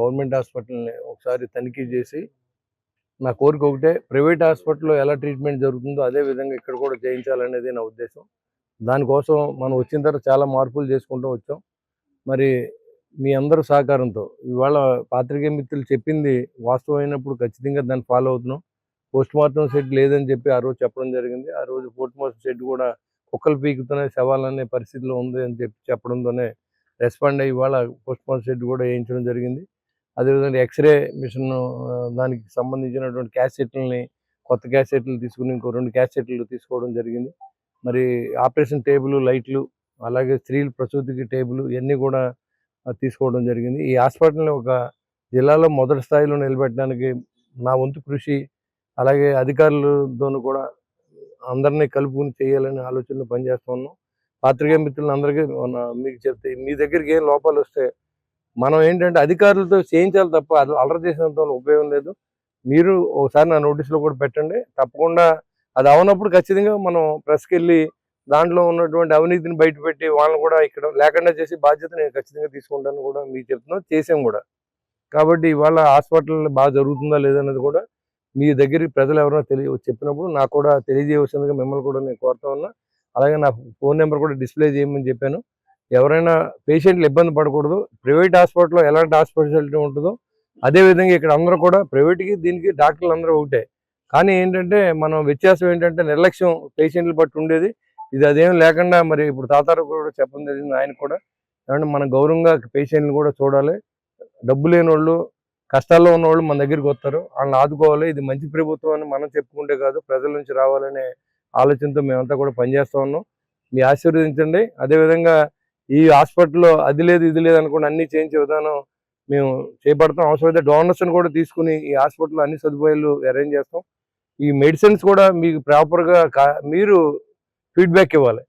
Government హాస్పిటల్ని ఒకసారి తనిఖీ చేసి నా కోరిక ఒకటే, ప్రైవేట్ హాస్పిటల్లో ఎలా ట్రీట్మెంట్ జరుగుతుందో అదే విధంగా ఇక్కడ కూడా చేయించాలనేది నా ఉద్దేశం. దానికోసం మనం వచ్చిన తర్వాత చాలా మార్పులు చేసుకుంటూ వచ్చాం. మరి మీ అందరూ సహకారంతో ఇవాళ పాత్రికేయ మిత్రులు చెప్పింది వాస్తవమైనప్పుడు ఖచ్చితంగా దాన్ని ఫాలో అవుతున్నాం. పోస్ట్‌మార్టం షెడ్ లేదని చెప్పి ఆ రోజు చెప్పడం జరిగింది. ఆ రోజు పోస్ట్‌మార్టం షెడ్ కూడా కుక్కలు పీకుతున్నాయి, శవాలనే పరిస్థితిలో ఉంది అని చెప్పడంతోనే రెస్పాండ్ అయ్యి ఇవాళ పోస్ట్‌మార్టం షెడ్ కూడా వేయించడం జరిగింది. అదేవిధంగా ఎక్స్‌రే మిషన్ దానికి సంబంధించినటువంటి క్యాసెట్లని, కొత్త క్యాసెట్లు తీసుకుని ఇంకో 2 క్యాసెట్లు తీసుకోవడం జరిగింది. మరి ఆపరేషన్ టేబుల్, లైట్లు, అలాగే స్త్రీల ప్రసూతికి టేబుల్ ఇవన్నీ కూడా తీసుకోవడం జరిగింది. ఈ హాస్పిటల్ని ఒక జిల్లాలో మొదటి స్థాయిలో నిలబెట్టడానికి నా వంతు కృషి, అలాగే అధికారులతోనూ కూడా అందరినీ కలుపుకొని చేయాలనే ఆలోచనలో పనిచేస్తూ ఉన్నాం. పాత్రికేయ మిత్రులందరికీ మీకు చెప్తే మీ దగ్గరికి ఏం లోపాలు వస్తే మనం ఏంటంటే అధికారులతో చేయించాలి తప్ప అది అల్లరి చేసినంత ఉపయోగం లేదు. మీరు ఒకసారి నా నోటీసులో కూడా పెట్టండి. తప్పకుండా అది అవనప్పుడు ఖచ్చితంగా మనం ప్రెస్కి వెళ్ళి దాంట్లో ఉన్నటువంటి అవినీతిని బయటపెట్టి వాళ్ళని కూడా ఇక్కడ లేకుండా చేసే బాధ్యత నేను ఖచ్చితంగా తీసుకుంటాను కూడా మీకు చెప్తున్నాను, చేసాం కూడా. కాబట్టి ఇవాళ హాస్పిటల్ బాగా జరుగుతుందా లేదనేది కూడా మీ దగ్గరికి ప్రజలు ఎవరైనా చెప్పినప్పుడు నాకు కూడా తెలియజేయవలసిందిగా మిమ్మల్ని కూడా నేను కోరుతా ఉన్నా. అలాగే నా ఫోన్ నెంబర్ కూడా డిస్ప్లే చేయమని చెప్పాను. ఎవరైనా పేషెంట్లు ఇబ్బంది పడకూడదు. ప్రైవేట్ హాస్పిటల్లో ఎలాంటి హాస్పిటాలిటీ ఉంటుందో అదేవిధంగా ఇక్కడ అందరూ కూడా ప్రైవేట్కి దీనికి డాక్టర్లు అందరూ ఒకటే. కానీ ఏంటంటే మనం వ్యత్యాసం ఏంటంటే నిర్లక్ష్యం పేషెంట్లు బట్టి ఉండేది. ఇది అదేం లేకుండా మరి ఇప్పుడు తాతారు కూడా చెప్పడం జరిగింది ఆయన కూడా. ఏమంటే మనం గౌరవంగా పేషెంట్ని కూడా చూడాలి. డబ్బు లేని వాళ్ళు, కష్టాల్లో ఉన్నవాళ్ళు మన దగ్గరికి వస్తారు, వాళ్ళని ఆదుకోవాలి. ఇది మంచి ప్రభుత్వం అని మనం చెప్పుకుంటే కాదు, ప్రజల నుంచి రావాలనే ఆలోచనతో మేమంతా కూడా పనిచేస్తూ ఉన్నాం. మీ ఆశీర్వదించండి. అదేవిధంగా ఈ హాస్పిటల్లో అది లేదు ఇది లేదు అనుకోండి, అన్నీ చేయించే విధానం మేము చేపడతాం. అవసరమైతే డోనర్స్ని కూడా తీసుకుని ఈ హాస్పిటల్లో అన్ని సదుపాయాలు అరేంజ్ చేస్తాం. ఈ మెడిసిన్స్ కూడా మీకు ప్రాపర్గా మీరు ఫీడ్బ్యాక్ ఇవ్వాలి.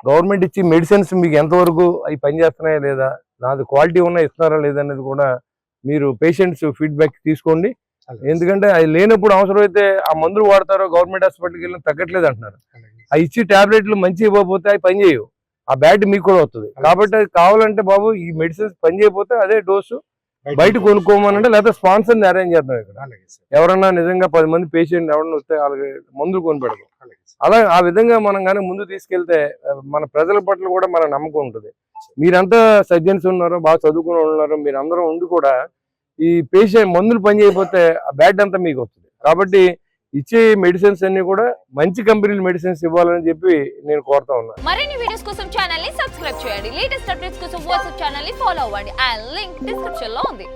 గవర్నమెంట్ ఇచ్చి మెడిసిన్స్ మీకు ఎంతవరకు అవి పనిచేస్తున్నాయా లేదా, నాది క్వాలిటీ ఉన్నా ఇస్తున్నారా లేదనేది కూడా మీరు పేషెంట్స్ ఫీడ్బ్యాక్ తీసుకోండి. ఎందుకంటే అది లేనప్పుడు అవసరమైతే ఆ మందులు వాడతారో గవర్నమెంట్ హాస్పిటల్కి వెళ్ళిన తగ్గట్లేదు అంటున్నారు. ఆ ఇచ్చి ట్యాబ్లెట్లు మంచి ఇవ్వకపోతే అవి పనిచేయవు, ఆ బ్యాడ్ మీకు కూడా వస్తుంది. కాబట్టి అది కావాలంటే బాబు ఈ మెడిసిన్స్ పని చేయకపోతే అదే డోసు బయట కొనుక్కోమనంటే, లేకపోతే స్పాన్సర్ని అరేంజ్ చేద్దాం. ఇక్కడ ఎవరన్నా నిజంగా 10 మంది పేషెంట్ ఎవరన్నా వస్తే వాళ్ళకి మందులు కొనిపెడదాం. అలా ఆ విధంగా మనం కానీ ముందు తీసుకెళ్తే మన ప్రజల పట్ల కూడా మన నమ్మకం ఉంటుంది. మీరంతా సర్జన్స్ ఉన్నారో, బాగా చదువుకుని ఉన్నారో, మీరు అందరూ ఉండి కూడా ఈ పేషెంట్ మందులు పని చేయకపోతే ఆ బ్యాడ్ అంతా మీకు వస్తుంది. కాబట్టి ఇచ్చే మెడిసిన్స్ అన్ని కూడా మంచి కంపెనీల మెడిసిన్స్ ఇవ్వాలని చెప్పి నేను కోరుతా ఉన్నాను. మరిన్ని వీడియోస్ కోసం ఛానల్ ని సబ్స్క్రైబ్ చేయండి. లేటెస్ట్ అప్డేట్స్ కోసం వాట్సాప్ ఛానల్ ని ఫాలో అవ్వండి. ఆ లింక్ డిస్క్రిప్షన్ లో ఉంది.